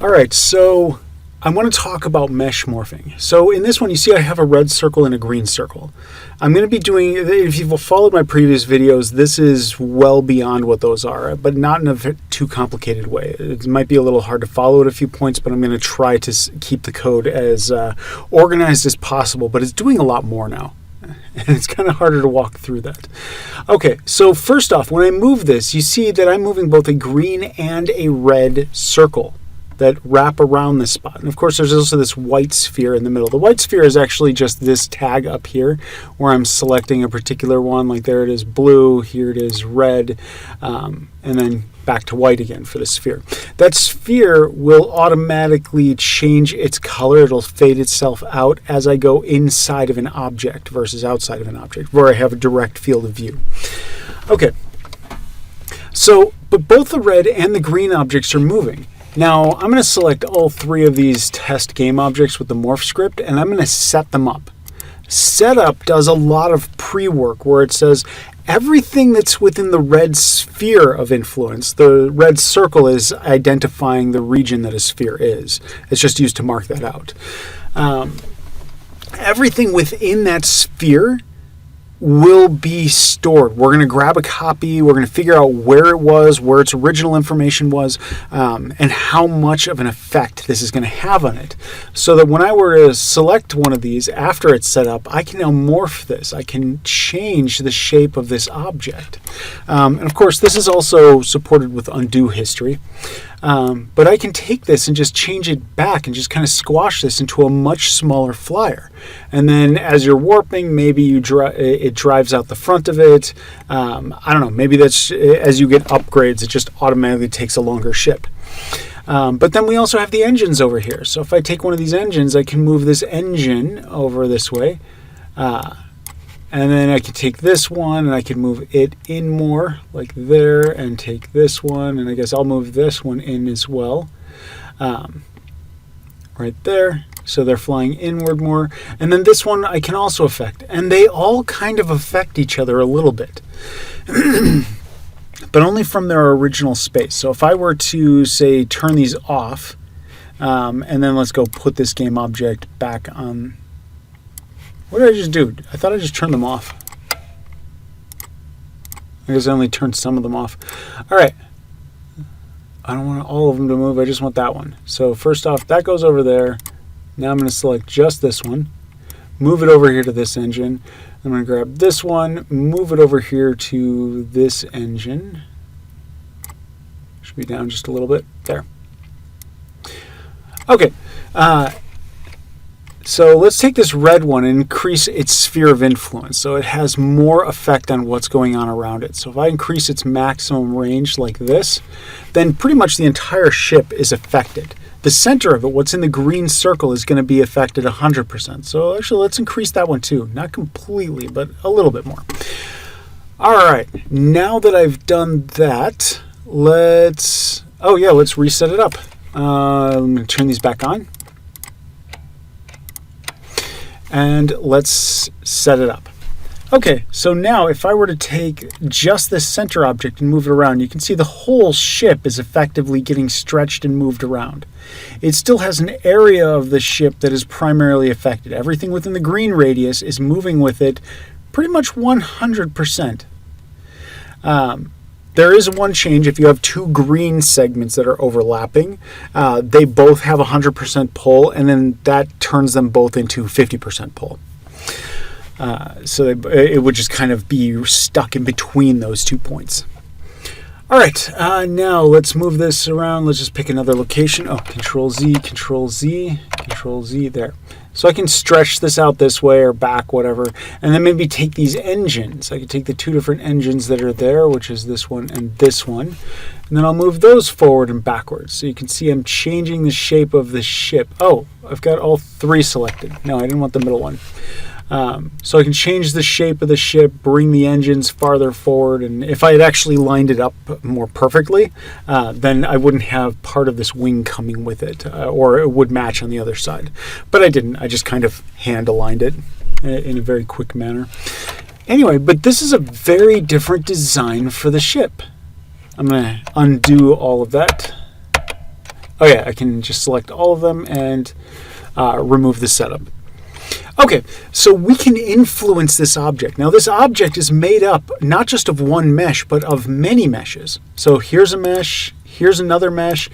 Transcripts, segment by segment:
All right, so I want to talk about mesh morphing. So in this one, you see I have a red circle and a green circle. I'm going to be doing, if you've followed my previous videos, this is well beyond what those are, but not in a too complicated way. It might be a little hard to follow at a few points, but I'm going to try to keep the code as organized as possible, but it's doing a lot more now. And it's kind of harder to walk through that. Okay, so first off, when I move this, you see that I'm moving both a green and a red circle that wrap around this spot. And of course, there's also this white sphere in the middle. The white sphere is actually just this tag up here where I'm selecting a particular one. Like there it is blue, here it is red, and then back to white again for the sphere. That sphere will automatically change its color. It'll fade itself out as I go inside of an object versus outside of an object where I have a direct field of view. Okay, so, but both the red and the green objects are moving. Now, I'm going to select all three of these test game objects with the Morph Script, and I'm going to set them up. Setup does a lot of pre-work where it says everything that's within the red sphere of influence. The red circle is identifying the region that a sphere is. It's just used to mark that out. Everything within that sphere will be stored. We're going to grab a copy, we're going to figure out where it was, where its original information was, and how much of an effect this is going to have on it. So that when I were to select one of these after it's set up, I can now morph this. I can change the shape of this object. And of course, this is also supported with undo history. But I can take this and just change it back and just kind of squash this into a much smaller flyer. And then as you're warping, maybe it drives out the front of it. I don't know, maybe that's as you get upgrades, it just automatically takes a longer ship. But then we also have the engines over here. So if I take one of these engines, I can move this engine over this way. And then I can take this one and I can move it in more like there and take this one. And I guess I'll move this one in as well. Right there. So they're flying inward more. And then this one I can also affect. And they all kind of affect each other a little bit. But only from their original space. So if I were to, say, turn these off, and then let's go put this game object back on. What did I just do? I thought I just turned them off. I guess I only turned some of them off. All right. I don't want all of them to move. I just want that one. So first off, that goes over there. Now I'm going to select just this one. Move it over here to this engine. I'm going to grab this one. Move it over here to this engine. Should be down just a little bit. There. Okay. So let's take this red one and increase its sphere of influence so it has more effect on what's going on around it. So if I increase its maximum range like this, then pretty much the entire ship is affected. The center of it, what's in the green circle, is going to be affected 100%. So actually, let's increase that one too. Not completely, but a little bit more. All right, now that I've done that, let's reset it up. I'm going to turn these back on. And let's set it up. Okay, so now if I were to take just this center object and move it around, you can see the whole ship is effectively getting stretched and moved around. It still has an area of the ship that is primarily affected. Everything within the green radius is moving with it pretty much 100%. There is one change. If you have two green segments that are overlapping, they both have 100% pull, and then that turns them both into 50% pull. So it would just kind of be stuck in between those 2 points. All right, now let's move this around. Let's just pick another location. Oh, Control Z, Control Z, Control Z, there. So I can stretch this out this way or back, whatever, and then maybe take these engines. I could take the two different engines that are there, which is this one and this one, and then I'll move those forward and backwards. So you can see I'm changing the shape of the ship. Oh, I've got all three selected. No, I didn't want the middle one. So I can change the shape of the ship, bring the engines farther forward, and if I had actually lined it up more perfectly, then I wouldn't have part of this wing coming with it, or it would match on the other side. But I didn't. I just kind of hand-aligned it in a very quick manner. Anyway, but this is a very different design for the ship. I'm going to undo all of that. Oh yeah, I can just select all of them and remove the setup. Okay, so we can influence this object. Now this object is made up not just of one mesh, but of many meshes. So here's a mesh, here's another mesh,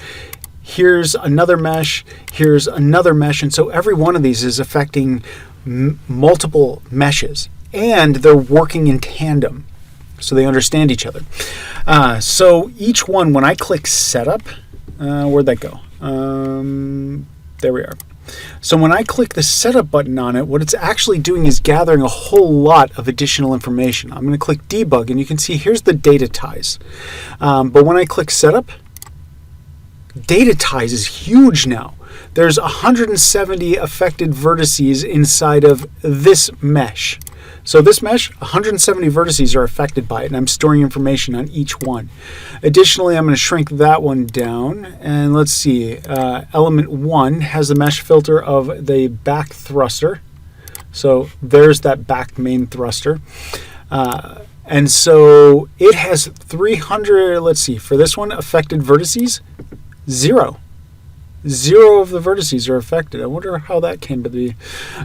here's another mesh, here's another mesh, and so every one of these is affecting multiple meshes, and they're working in tandem, so they understand each other. So each one, when I click Setup, where'd that go? There we are. So when I click the Setup button on it, what it's actually doing is gathering a whole lot of additional information. I'm going to click Debug, and you can see here's the data ties. But when I click Setup, data ties is huge now. There's 170 affected vertices inside of this mesh. So this mesh, 170 vertices are affected by it, and I'm storing information on each one. Additionally, I'm going to shrink that one down, and let's see. Element 1 has the mesh filter of the back thruster. So there's that back main thruster. And so it has 300, let's see, for this one, affected vertices, 0. 0 of the vertices are affected. I wonder how that came to be.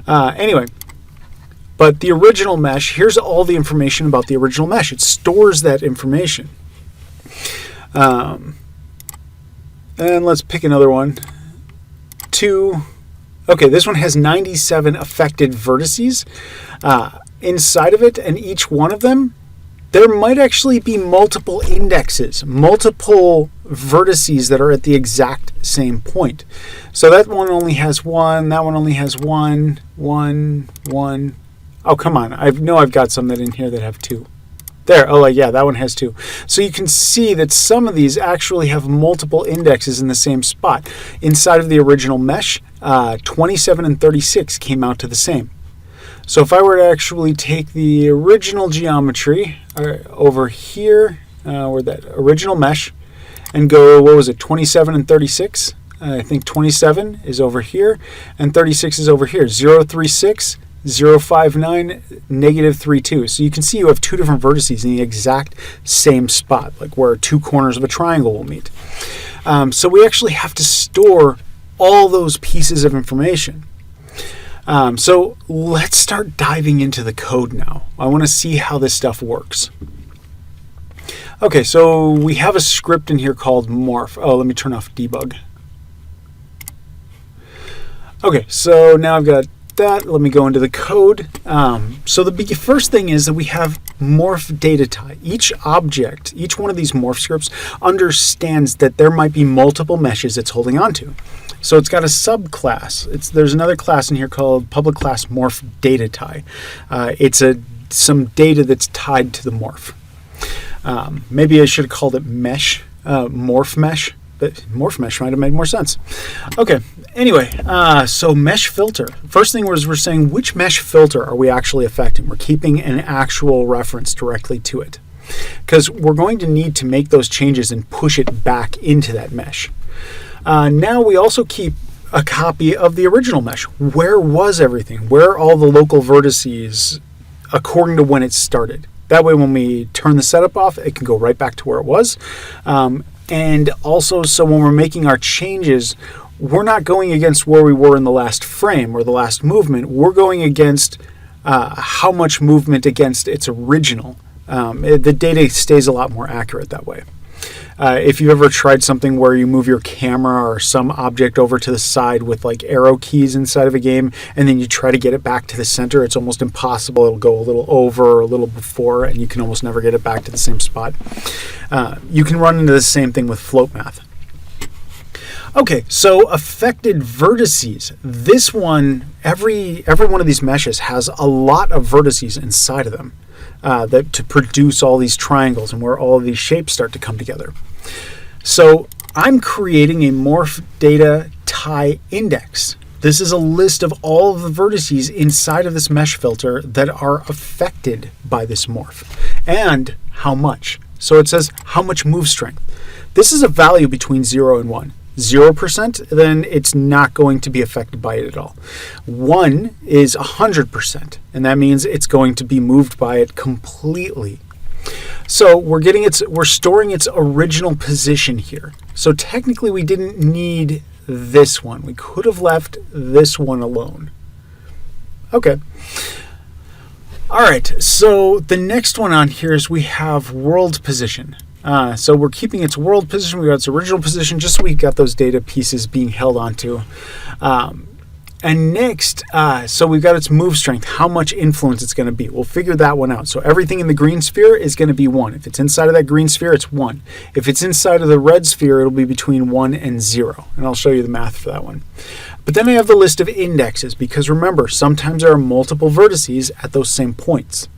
Anyway. But the original mesh, here's all the information about the original mesh. It stores that information. And let's pick another one. 2. Okay, this one has 97 affected vertices inside of it, and each one of them, there might actually be multiple indexes, multiple vertices that are at the exact same point. So that one only has 1, that one only has 1, 1, 1. Oh, come on. I know I've got some that in here that have 2. There. Oh, yeah, that one has 2. So you can see that some of these actually have multiple indexes in the same spot. Inside of the original mesh, 27 and 36 came out to the same. So if I were to actually take the original geometry over here, where that original mesh, and go, what was it, 27 and 36? I think 27 is over here, and 36 is over here. 036. 059, negative 32. So you can see you have 2 different vertices in the exact same spot, like where 2 corners of a triangle will meet. So we actually have to store all those pieces of information. So let's start diving into the code now. I want to see how this stuff works. Okay, so we have a script in here called morph. Oh, let me turn off debug. Okay, so now I've got that. Let me go into the code. So the first thing is that we have morph data tie. Each object, each one of these morph scripts understands that there might be multiple meshes it's holding on to. So it's got a subclass. There's another class in here called public class morph data tie. It's some data that's tied to the morph. Maybe I should have called it mesh, morph mesh. But morph mesh might have made more sense. Okay, anyway, so mesh filter. First thing was we're saying which mesh filter are we actually affecting? We're keeping an actual reference directly to it, because we're going to need to make those changes and push it back into that mesh. Now we also keep a copy of the original mesh. Where was everything? Where are all the local vertices according to when it started? That way when we turn the setup off, it can go right back to where it was. And also, so when we're making our changes, we're not going against where we were in the last frame or the last movement. We're going against how much movement against its original. The data stays a lot more accurate that way. If you've ever tried something where you move your camera or some object over to the side with like arrow keys inside of a game, and then you try to get it back to the center, it's almost impossible. It'll go a little over or a little before, and you can almost never get it back to the same spot. You can run into the same thing with float math. Okay, so affected vertices. This one, every one of these meshes has a lot of vertices inside of them. To produce all these triangles and where all of these shapes start to come together. So I'm creating a morph data tie index. This is a list of all of the vertices inside of this mesh filter that are affected by this morph and how much. So it says how much move strength. This is a value between 0 and 1. 0%, then it's not going to be affected by it at all. 1 is 100%, and that means it's going to be moved by it completely. So we're storing its original position here. So technically we didn't need this one. We could have left this one alone. Okay. All right, so the next one on here is we have world position. So we're keeping its world position, we got its original position, just so we've got those data pieces being held onto. And next, so we've got its move strength, how much influence it's going to be. We'll figure that one out. So everything in the green sphere is going to be 1. If it's inside of that green sphere, it's 1. If it's inside of the red sphere, it'll be between 1 and 0. And I'll show you the math for that one. But then I have the list of indexes, because remember, sometimes there are multiple vertices at those same points.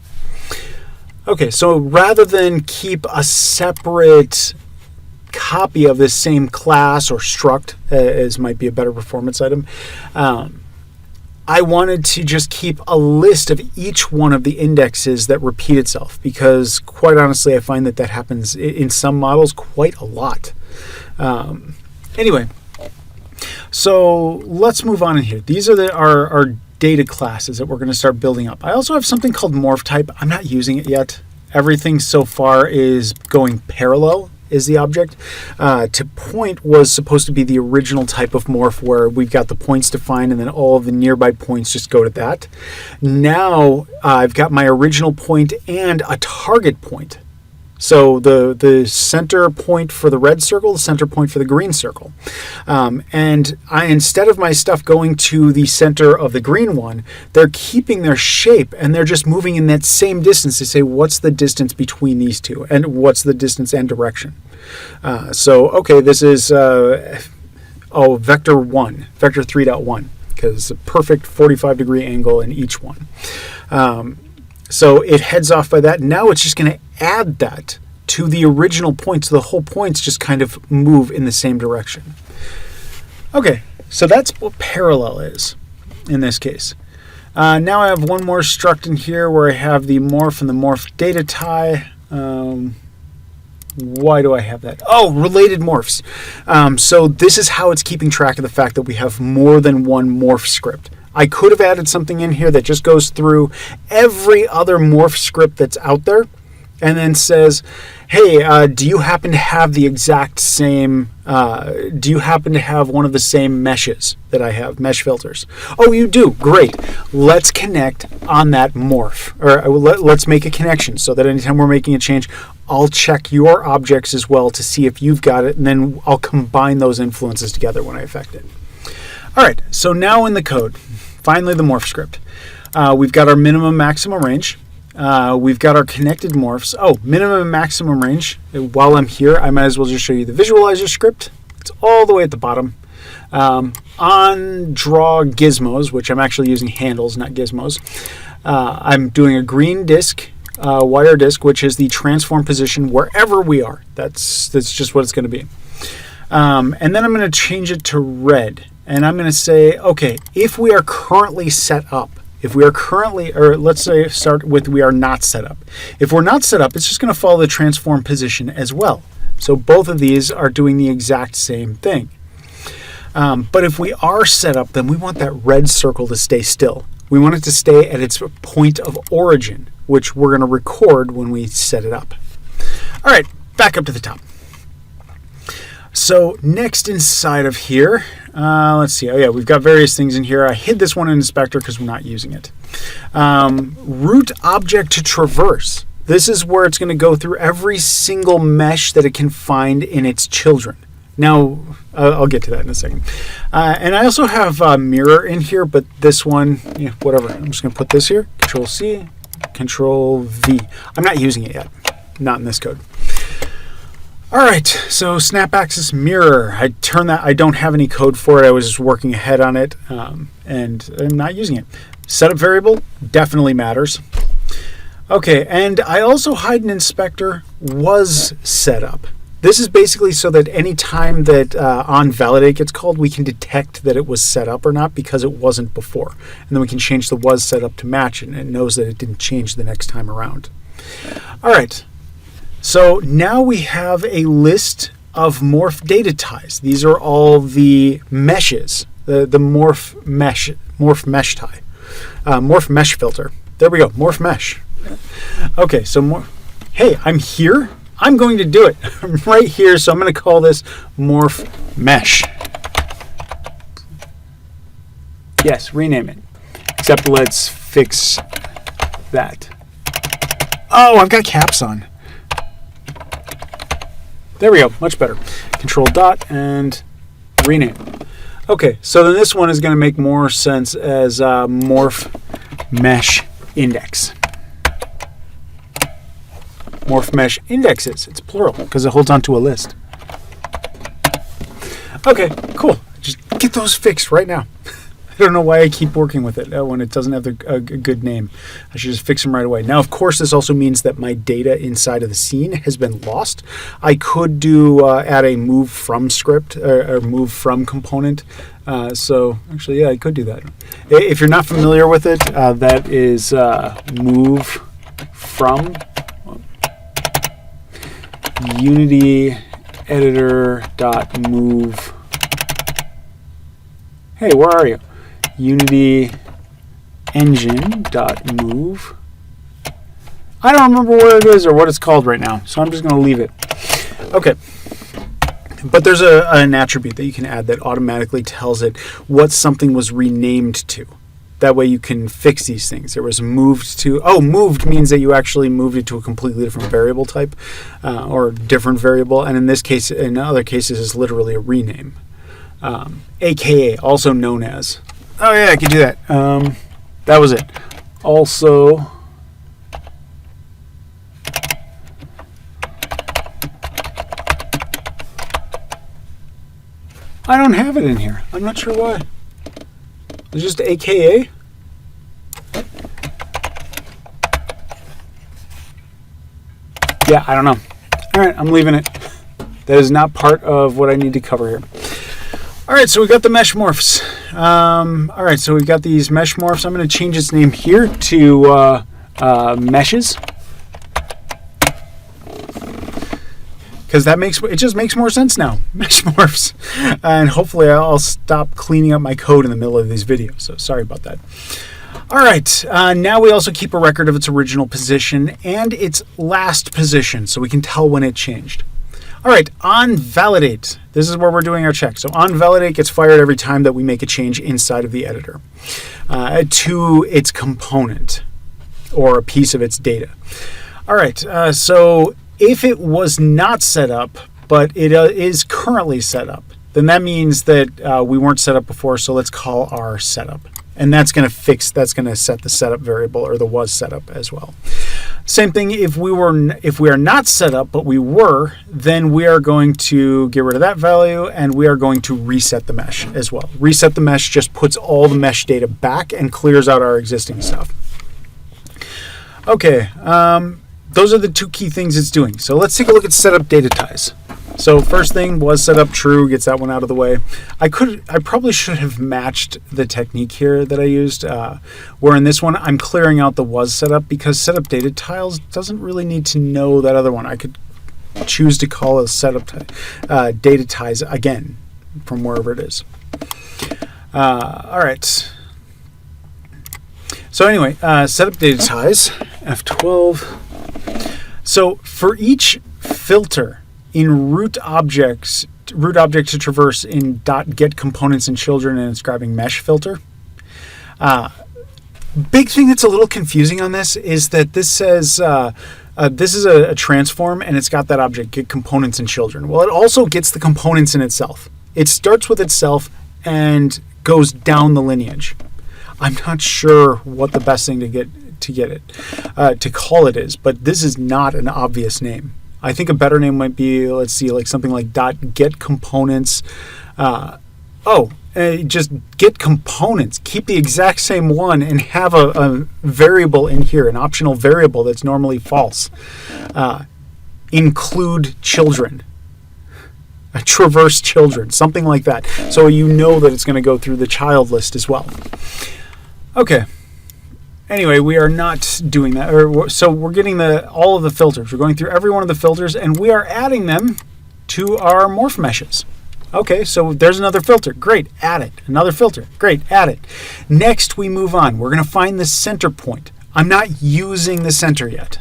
Okay, so rather than keep a separate copy of this same class or struct, as might be a better performance item, I wanted to just keep a list of each one of the indexes that repeat itself, because quite honestly I find that happens in some models quite a lot. Anyway, so let's move on in here. These are our data classes that we're going to start building up. I also have something called morph type. I'm not using it yet. Everything so far is going parallel is the object. To point was supposed to be the original type of morph where we've got the points defined and then all of the nearby points just go to that. Now I've got my original point and a target point. So the center point for the red circle, the center point for the green circle. And instead of my stuff going to the center of the green one, they're keeping their shape and they're just moving in that same distance to say what's the distance between these two and what's the distance and direction. So, okay, this is vector 1, vector 3.1, because it's a perfect 45-degree angle in each one. So it heads off by that. Now it's just going to add that to the original point, so the whole points just kind of move in the same direction. Okay, so that's what parallel is in this case. Now I have one more struct in here where I have the morph and the morph data tie. Why do I have that? Oh, related morphs. So this is how it's keeping track of the fact that we have more than one morph script. I could have added something in here that just goes through every other morph script that's out there and then says, hey, do you happen to have the exact same, do you happen to have one of the same meshes that I have, mesh filters? Oh, you do? Great. Let's connect on that morph, or let's make a connection so that anytime we're making a change, I'll check your objects as well to see if you've got it, and then I'll combine those influences together when I affect it. All right, so now in the code, finally the morph script. We've got our minimum maximum range. We've got our connected morphs. Oh, minimum and maximum range. While I'm here, I might as well just show you the visualizer script. It's all the way at the bottom. On draw gizmos, which I'm actually using handles, not gizmos, I'm doing a green disk, wire disk, which is the transform position wherever we are. That's just what it's going to be. And then I'm going to change it to red. And I'm going to say, okay, if we are currently set up, if we are currently, or let's say start with we are not set up. If we're not set up, it's just going to follow the transform position as well. So both of these are doing the exact same thing. But if we are set up, then we want that red circle to stay still. We want it to stay at its point of origin, which we're going to record when we set it up. All right, back up to the top. So next inside of here, let's see. Oh yeah, we've got various things in here. I hid this one in Inspector because we're not using it. Root object to traverse. This is where it's going to go through every single mesh that it can find in its children. Now, I'll get to that in a second. And I also have mirror in here, but this one, yeah, whatever. I'm just going to put this here. Control C, Control V. I'm not using it yet. Not in this code. All right, so snap axis mirror. I don't have any code for it. I was just working ahead on it, and I'm not using it. Setup variable definitely matters. Okay, and I also hide an inspector was set up. This is basically so that any time that on validate gets called, we can detect that it was set up or not because it wasn't before. And then we can change the was set up to match it, and it knows that it didn't change the next time around. All right. So now we have a list of morph data ties. These are all the meshes, the morph mesh tie, morph mesh filter. There we go, morph mesh. Okay, so hey, I'm here. I'm going to do it. I'm right here, so I'm going to call this morph mesh. Yes, rename it. Except let's fix that. Oh, I've got caps on. There we go, much better. Control dot and rename. Okay, so then this one is going to make more sense as morph mesh index. Morph mesh indexes. It's plural because it holds onto a list. Okay, cool. Just get those fixed right now. I don't know why I keep working with it when it doesn't have a good name. I should just fix them right away. Now, of course, this also means that my data inside of the scene has been lost. I could do add a move from script or move from component. So actually, yeah, I could do that. If you're not familiar with it, that is move from Unity editor dot move. Hey, where are you? Unity engine dot move. I don't remember where it is or what it's called right now, so I'm just going to leave it. Okay. But there's an attribute that you can add that automatically tells it what something was renamed to. That way you can fix these things. There was moved to. Oh, moved means that you actually moved it to a completely different variable type or different variable. And in this case, in other cases, it's literally a rename. AKA, also known as. Oh, yeah, I could do that. That was it. Also, I don't have it in here. I'm not sure why. It's just AKA. Yeah, I don't know. All right, I'm leaving it. That is not part of what I need to cover here. All right, so we got the mesh morphs. All right, so we've got these mesh morphs. I'm going to change its name here to meshes, because it just makes more sense now. Mesh morphs, and hopefully I'll stop cleaning up my code in the middle of these videos. So sorry about that. All right, now we also keep a record of its original position and its last position, so we can tell when it changed. All right, on validate. This is where we're doing our check. So on validate gets fired every time that we make a change inside of the editor to its component or a piece of its data. All right, so if it was not set up, but it is currently set up, then that means that we weren't set up before, so let's call our setup. And that's going to set the setup variable or the was setup as well. Same thing if we are not set up, but we were, then we are going to get rid of that value and we are going to reset the mesh as well. Reset the mesh just puts all the mesh data back and clears out our existing stuff. Okay, those are the two key things it's doing. So let's take a look at setup data ties. So first thing was set up true, gets that one out of the way. I probably should have matched the technique here that I used, where in this one I'm clearing out the was setup because setup data tiles doesn't really need to know that other one. I could choose to call a setup data ties again from wherever it is. All right. So anyway, setup data ties, F12. So for each filter in root object to traverse in .get components and children and it's grabbing mesh filter. Big thing that's a little confusing on this is that this says this is a transform and it's got that object get components and children. Well, it also gets the components in itself. It starts with itself and goes down the lineage. I'm not sure what the best thing to call it is, but this is not an obvious name. I think a better name might be, let's see, like something like .get components. Just get components. Keep the exact same one and have a variable in here, an optional variable that's normally false. Include children. Traverse children, something like that. So you know that it's going to go through the child list as well. Okay. Anyway, we are not doing that. So we're getting all of the filters. We're going through every one of the filters, and we are adding them to our morph meshes. Okay, so there's another filter. Great, add it. Another filter. Great, add it. Next, we move on. We're going to find the center point. I'm not using the center yet.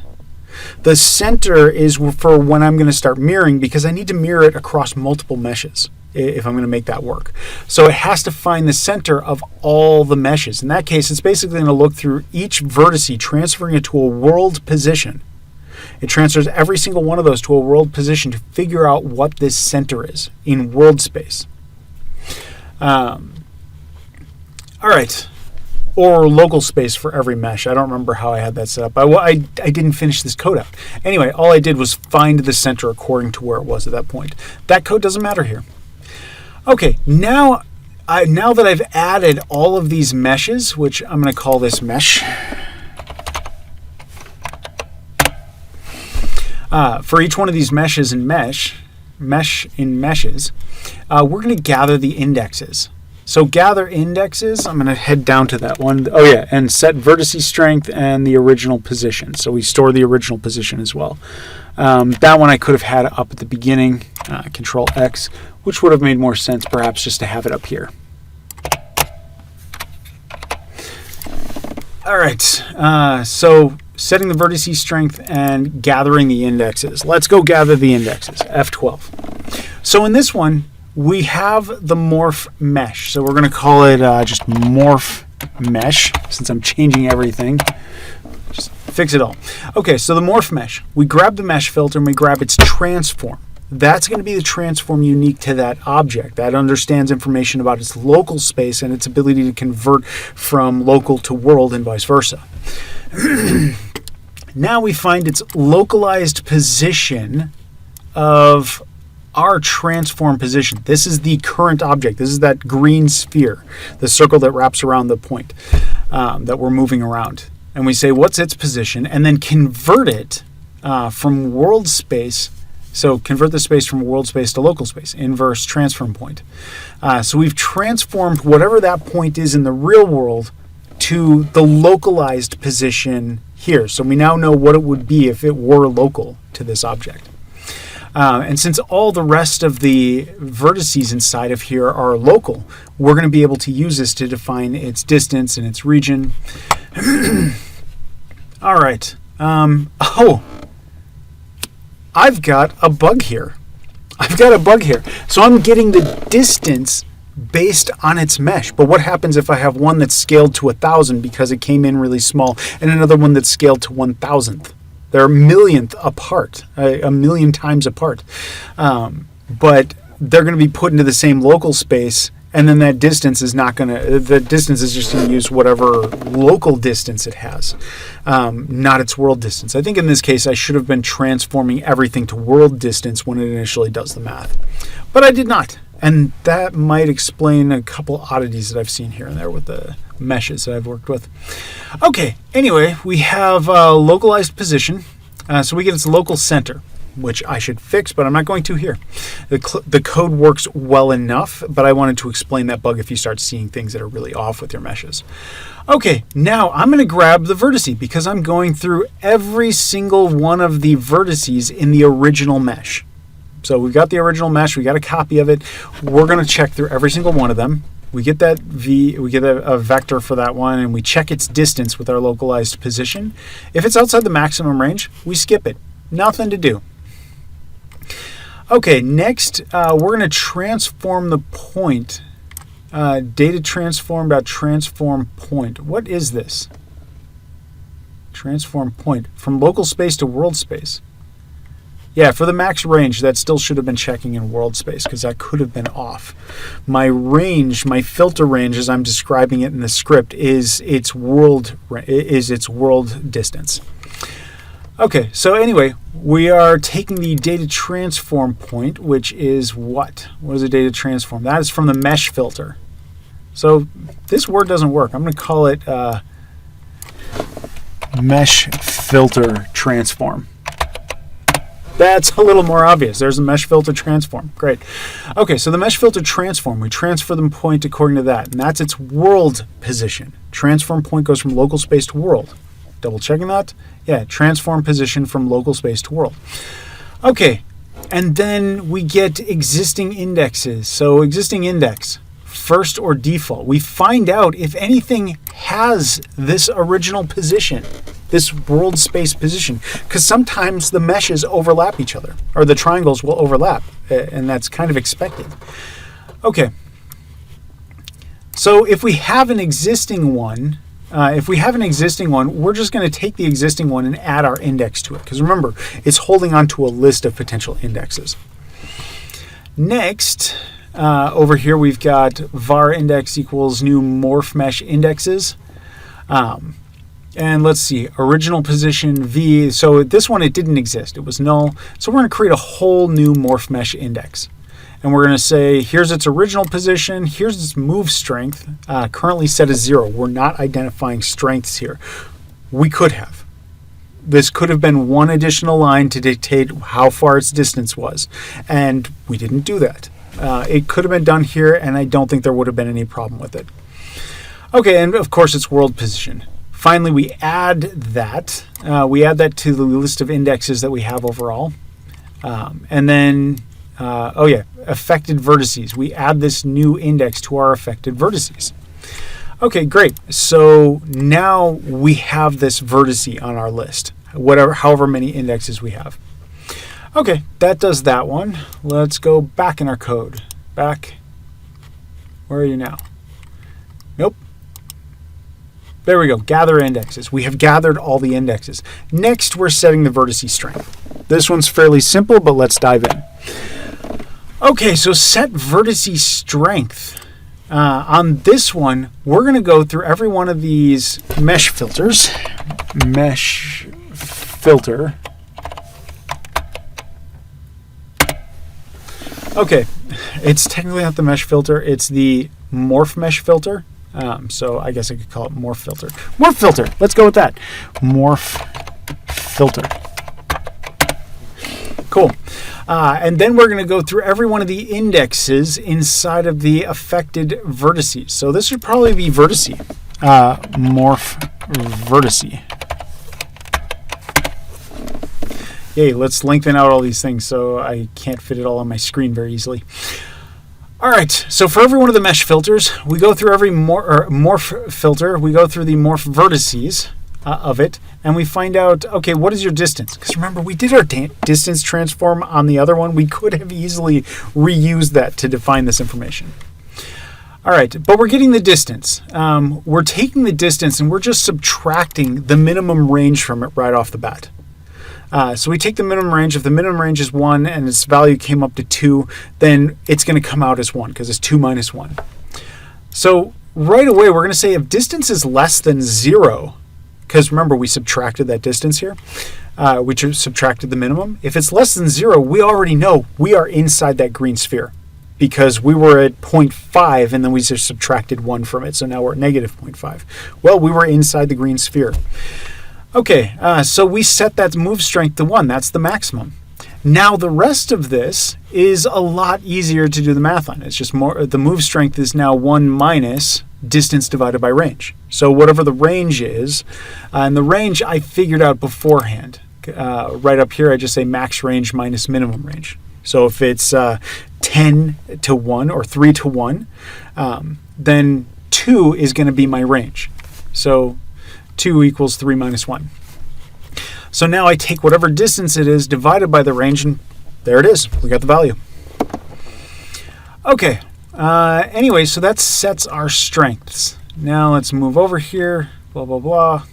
The center is for when I'm going to start mirroring, because I need to mirror it across multiple meshes if I'm going to make that work. So it has to find the center of all the meshes. In that case, it's basically going to look through each vertice, transferring it to a world position. It transfers every single one of those to a world position to figure out what this center is in world space. All right. Or local space for every mesh. I don't remember how I had that set up. I didn't finish this code out. Anyway, all I did was find the center according to where it was at that point. That code doesn't matter here. Okay, now that I've added all of these meshes, which I'm going to call this mesh. For each one of these meshes in mesh in meshes, we're going to gather the indexes. So gather indexes, I'm going to head down to that one. Oh yeah, and set vertice strength and the original position. So we store the original position as well. That one I could have had up at the beginning, Control X, which would have made more sense perhaps just to have it up here. All right, so setting the vertice strength and gathering the indexes. Let's go gather the indexes, F12. So in this one, we have the morph mesh. So we're going to call it just morph mesh, since I'm changing everything. Just fix it all. Okay, so the morph mesh. We grab the mesh filter and we grab its transform. That's going to be the transform unique to that object. That understands information about its local space and its ability to convert from local to world and vice versa. Now we find its localized position of our transform position. This is the current object. This is that green sphere, the circle that wraps around the point that we're moving around. And we say, what's its position? And then convert it from world space. So convert the space from world space to local space, inverse transform point. So we've transformed whatever that point is in the real world to the localized position here. So we now know what it would be if it were local to this object. And since all the rest of the vertices inside of here are local, we're going to be able to use this to define its distance and its region. All right. I've got a bug here. So I'm getting the distance based on its mesh. But what happens if I have one that's scaled to 1,000 because it came in really small, and another one that's scaled to 1,000th? They're a millionth apart, a million times apart. But they're going to be put into the same local space, and then that distance is not going to, the distance is just going to use whatever local distance it has, not its world distance. I think in this case I should have been transforming everything to world distance when it initially does the math. But I did not. And that might explain a couple oddities that I've seen here and there with the meshes that I've worked with. Okay, anyway, we have localized position. So we get its local center, which I should fix, but I'm not going to here. The code works well enough, but I wanted to explain that bug if you start seeing things that are really off with your meshes. Okay, now I'm going to grab the vertice because I'm going through every single one of the vertices in the original mesh. So we've got the original mesh, we got a copy of it. We're going to check through every single one of them. We get that we get a vector for that one, and we check its distance with our localized position. If it's outside the maximum range, we skip it. Nothing to do. Okay, next we're going to transform the point. Data transform.transform point. What is this? Transform point from local space to world space. Yeah, for the max range, that still should have been checking in world space because that could have been off. My range, my filter range, as I'm describing it in the script, is its world distance. Okay, so anyway, we are taking the data transform point, which is what? What is a data transform? That is from the mesh filter. So this word doesn't work. I'm going to call it mesh filter transform. That's a little more obvious. There's a mesh filter transform. Great. Okay, so the mesh filter transform, we transfer the point according to that, and that's its world position. Transform point goes from local space to world. Double checking that. Yeah, transform position from local space to world. Okay, and then we get existing indexes. So existing index, first or default. We find out if anything has this original position. this world space position, because sometimes the meshes overlap each other, or the triangles will overlap, and that's kind of expected. Okay. So if we have an existing one, we're just going to take the existing one and add our index to it, because remember, it's holding on to a list of potential indexes. Next, over here we've got var index equals new morph mesh indexes. And let's see, original position v. So this one, it didn't exist. It was null. So we're going to create a whole new morph mesh index. And we're going to say, here's its original position. Here's its move strength, currently set as 0. We're not identifying strengths here. We could have. This could have been one additional line to dictate how far its distance was. And we didn't do that. It could have been done here, and I don't think there would have been any problem with it. Okay, and of course it's world position. Finally, we add that. To the list of indexes that we have overall. And then, affected vertices. We add this new index to our affected vertices. Okay, great. So now we have this vertice on our list, however many indexes we have. Okay, that does that one. Let's go back in our code. Back. Where are you now? Nope. There we go, gather indexes. We have gathered all the indexes. Next, we're setting the vertice strength. This one's fairly simple, but let's dive in. Okay, so set vertice strength. On this one, we're going to go through every one of these mesh filters. Mesh filter. Okay, it's technically not the mesh filter, it's the morph mesh filter. So I guess I could call it morph filter. Morph filter, let's go with that. Morph filter. Cool. And then we're going to go through every one of the indexes inside of the affected vertices. So this would probably be vertice. Morph vertice. Yay, let's lengthen out all these things so I can't fit it all on my screen very easily. All right, so for every one of the mesh filters, we go through every morph filter. We go through the morph vertices of it, and we find out, okay, what is your distance? Because remember, we did our distance transform on the other one. We could have easily reused that to define this information. All right, but we're getting the distance. We're taking the distance, and we're just subtracting the minimum range from it right off the bat. So we take the minimum range. If the minimum range is 1 and its value came up to 2, then it's going to come out as 1 because it's 2 minus 1. So right away, we're going to say if distance is less than 0, because remember, we subtracted that distance here. We subtracted the minimum. If it's less than 0, we already know we are inside that green sphere because we were at 0.5 and then we just subtracted 1 from it. So now we're at negative 0.5. Well, we were inside the green sphere. Okay, so we set that move strength to 1. That's the maximum. Now the rest of this is a lot easier to do the math on. It's just more, the move strength is now 1 minus distance divided by range. So whatever the range is, and the range I figured out beforehand. Right up here I just say max range minus minimum range. So if it's 10 to 1 or 3 to 1, then 2 is going to be my range. So 2 equals 3 minus 1. So now I take whatever distance it is divided by the range, and there it is. We got the value. Okay. Anyway, so that sets our strengths. Now let's move over here. Blah, blah, blah.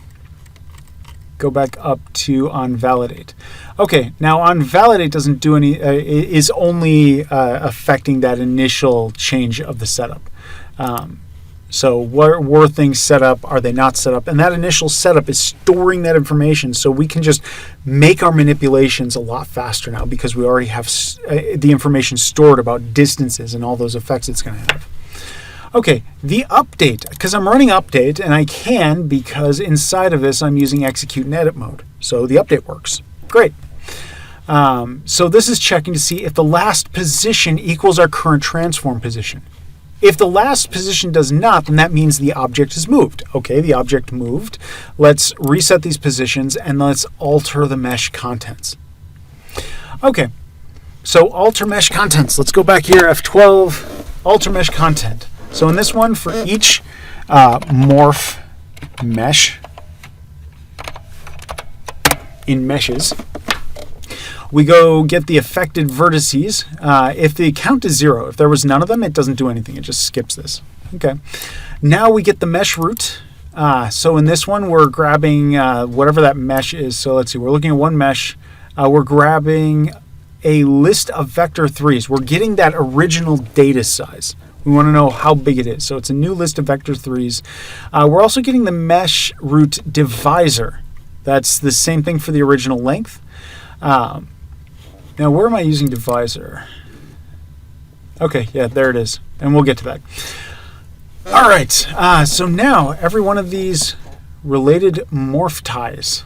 Go back up to onValidate. Okay, now onValidate doesn't do any, is only affecting that initial change of the setup. So were things set up? Are they not set up? And that initial setup is storing that information, so we can just make our manipulations a lot faster now because we already have the information stored about distances and all those effects it's going to have. Okay, the update, because I'm running update, and I can because inside of this I'm using execute in edit mode. So the update works. Great. So this is checking to see if the last position equals our current transform position. If the last position does not, then that means the object is moved. Okay, the object moved. Let's reset these positions and let's alter the mesh contents. Okay, so alter mesh contents. Let's go back here, F12, alter mesh content. So in this one, for each morph mesh, in meshes. We go get the affected vertices. If the count is 0, if there was none of them, it doesn't do anything. It just skips this. Okay. Now we get the mesh root. So in this one, we're grabbing whatever that mesh is. So let's see. We're looking at one mesh. We're grabbing a list of vector 3s. We're getting that original data size. We want to know how big it is. So it's a new list of vector 3s. We're also getting the mesh root divisor. That's the same thing for the original length. Now, where am I using divisor? Okay, yeah, there it is. And we'll get to that. All right, so now every one of these related morph ties.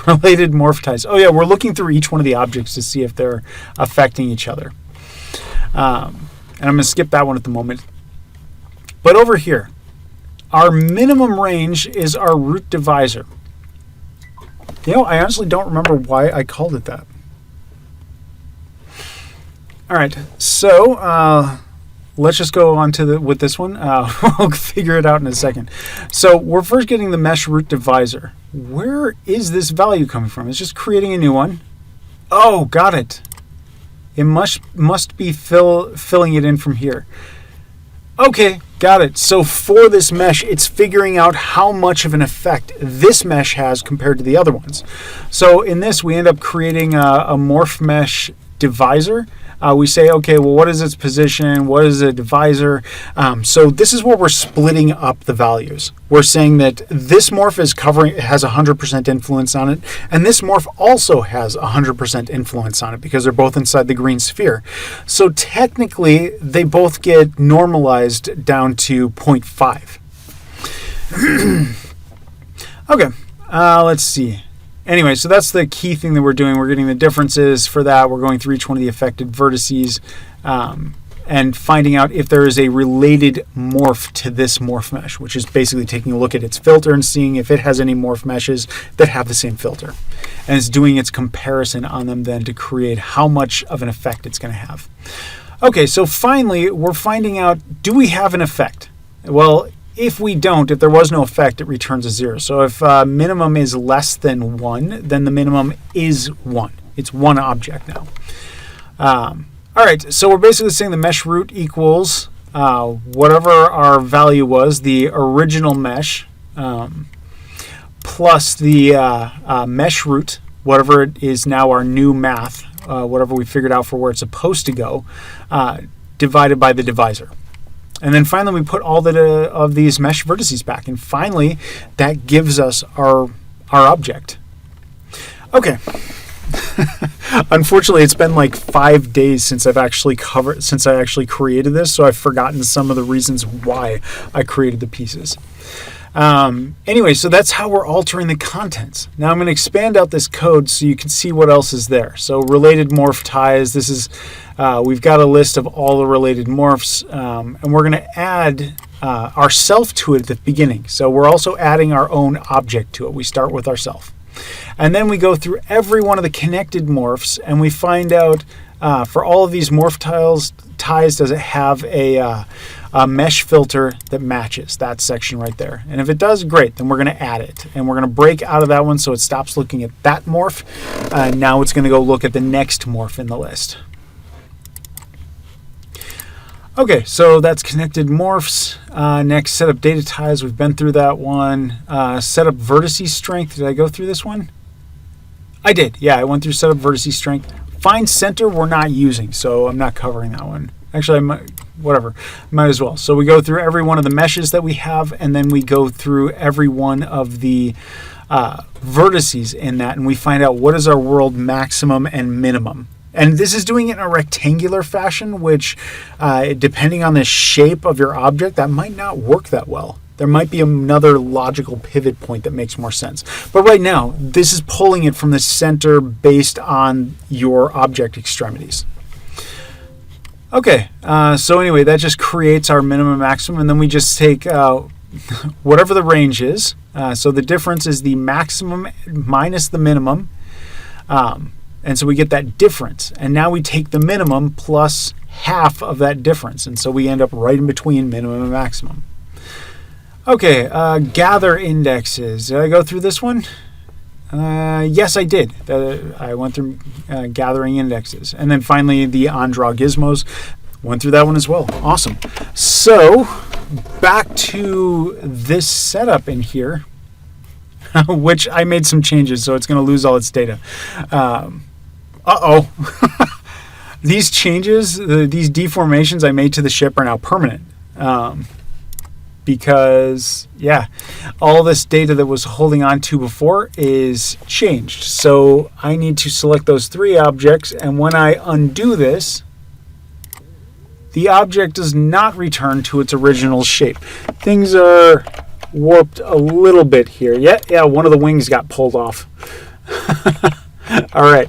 Related morph ties. Oh, yeah, we're looking through each one of the objects to see if they're affecting each other. And I'm going to skip that one at the moment. But over here, our minimum range is our root divisor. You know, I honestly don't remember why I called it that. All right, so let's just go on to with this one. We'll figure it out in a second. So we're first getting the mesh root divisor. Where is this value coming from? It's just creating a new one. Oh, got it. It must be filling it in from here. Okay, got it. So for this mesh, it's figuring out how much of an effect this mesh has compared to the other ones. So in this, we end up creating a morph mesh divisor. We say, okay, well, what is its position? What is a divisor? So this is where we're splitting up the values. We're saying that this morph has 100% influence on it, and this morph also has 100% influence on it because they're both inside the green sphere. So technically, they both get normalized down to 0.5. Okay, let's see. Anyway, so that's the key thing that we're doing. We're getting the differences for that. We're going through each one of the affected vertices and finding out if there is a related morph to this morph mesh, which is basically taking a look at its filter and seeing if it has any morph meshes that have the same filter. And it's doing its comparison on them then to create how much of an effect it's going to have. Okay, so finally, we're finding out, do we have an effect? Well, if we don't, if there was no effect, it returns a 0. So if minimum is less than 1, then the minimum is 1. It's one object now. All right, so we're basically saying the mesh root equals whatever our value was, the original mesh, plus the mesh root, whatever it is now our new math, whatever we figured out for where it's supposed to go, divided by the divisor. And then finally, we put all of these mesh vertices back. And finally, that gives us our object. Okay. Unfortunately, it's been like 5 days since I actually created this, so I've forgotten some of the reasons why I created the pieces. Anyway, so that's how we're altering the contents. Now I'm going to expand out this code so you can see what else is there. So related morph ties. This is we've got a list of all the related morphs, and we're going to add ourself to it at the beginning. So we're also adding our own object to it. We start with ourself. And then we go through every one of the connected morphs, and we find out for all of these morph ties, does it have a mesh filter that matches that section right there? And if it does, great, then we're going to add it. And we're going to break out of that one so it stops looking at that morph. Now it's going to go look at the next morph in the list. Okay, so that's connected morphs. Next, set up data ties. We've been through that one. Set up vertices strength. Did I go through this one? I did. Yeah, I went through set up vertices strength. Find center we're not using, so I'm not covering that one. Actually, I might as well. So we go through every one of the meshes that we have, and then we go through every one of the vertices in that, and we find out what is our world maximum and minimum. And this is doing it in a rectangular fashion, which, depending on the shape of your object, that might not work that well. There might be another logical pivot point that makes more sense. But right now, this is pulling it from the center based on your object extremities. Okay, so anyway, that just creates our minimum maximum, and then we just take whatever the range is. So the difference is the maximum minus the minimum. And so we get that difference. And now we take the minimum plus half of that difference. And so we end up right in between minimum and maximum. Okay, gather indexes. Did I go through this one? Yes, I did. I went through gathering indexes. And then finally, the on-draw gizmos. Went through that one as well. Awesome. So, back to this setup in here, which I made some changes, so it's going to lose all its data. Uh-oh. These changes, these deformations I made to the ship are now permanent. Because, yeah, all this data that was holding on to before is changed. So I need to select those 3 objects, and when I undo this, the object does not return to its original shape. Things are warped a little bit here. Yeah, one of the wings got pulled off. All right.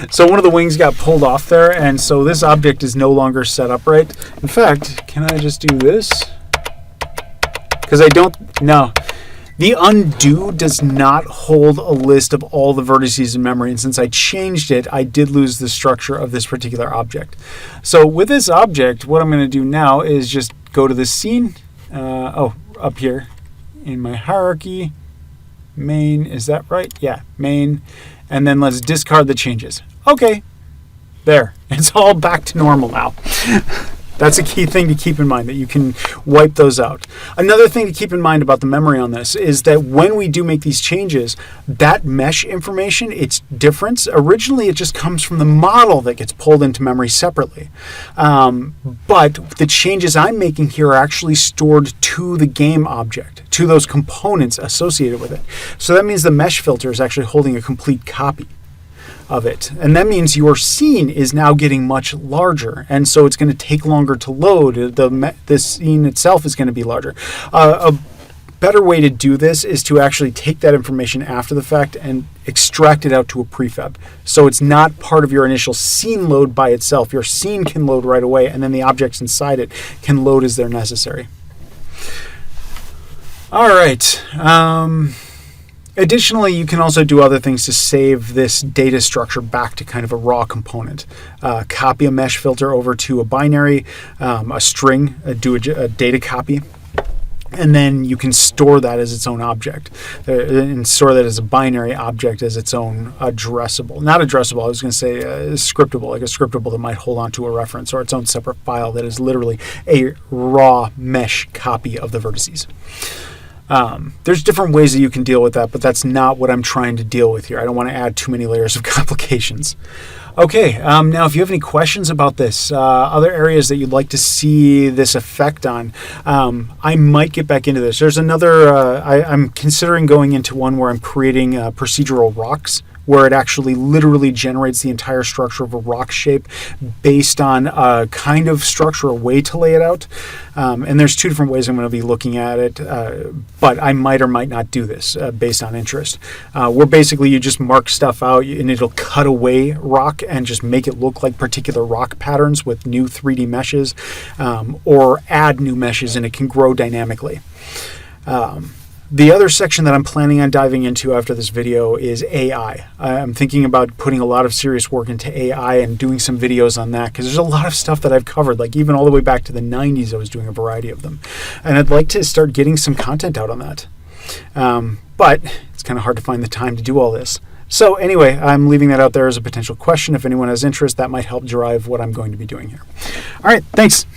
So one of the wings got pulled off there, and so this object is no longer set up right. In fact, can I just do this? Because no. The undo does not hold a list of all the vertices in memory, and since I changed it, I did lose the structure of this particular object. So with this object, what I'm going to do now is just go to the scene, up here in my hierarchy, main, is that right? Yeah, main, and then let's discard the changes. Okay, there, it's all back to normal now. That's a key thing to keep in mind, that you can wipe those out. Another thing to keep in mind about the memory on this is that when we do make these changes, that mesh information, its difference, originally it just comes from the model that gets pulled into memory separately. But the changes I'm making here are actually stored to the game object, to those components associated with it. So that means the mesh filter is actually holding a complete copy of it, and that means your scene is now getting much larger, and so it's going to take longer to load. The scene itself is going to be larger. A better way to do this is to actually take that information after the fact and extract it out to a prefab, so it's not part of your initial scene load by itself. Your scene can load right away, and then the objects inside it can load as they're necessary. All right. Additionally, you can also do other things to save this data structure back to kind of a raw component. Copy a mesh filter over to a binary, a string, do a data copy, and then you can store that as its own object, and store that as a binary object as its own addressable. Not addressable, I was going to say scriptable, like a scriptable that might hold on to a reference, or its own separate file that is literally a raw mesh copy of the vertices. There's different ways that you can deal with that, but that's not what I'm trying to deal with here. I don't want to add too many layers of complications. Okay, now if you have any questions about this, other areas that you'd like to see this effect on, I might get back into this. There's another, I'm considering going into one where I'm creating procedural rocks, where it actually literally generates the entire structure of a rock shape based on a kind of structure, a way to lay it out. And there's 2 different ways I'm going to be looking at it, but I might or might not do this based on interest. Where basically you just mark stuff out and it'll cut away rock and just make it look like particular rock patterns with new 3D meshes, or add new meshes, and it can grow dynamically. The other section that I'm planning on diving into after this video is AI. I'm thinking about putting a lot of serious work into AI and doing some videos on that, because there's a lot of stuff that I've covered, like even all the way back to the 90s I was doing a variety of them. And I'd like to start getting some content out on that. But it's kind of hard to find the time to do all this. So anyway, I'm leaving that out there as a potential question. If anyone has interest, that might help drive what I'm going to be doing here. All right, thanks.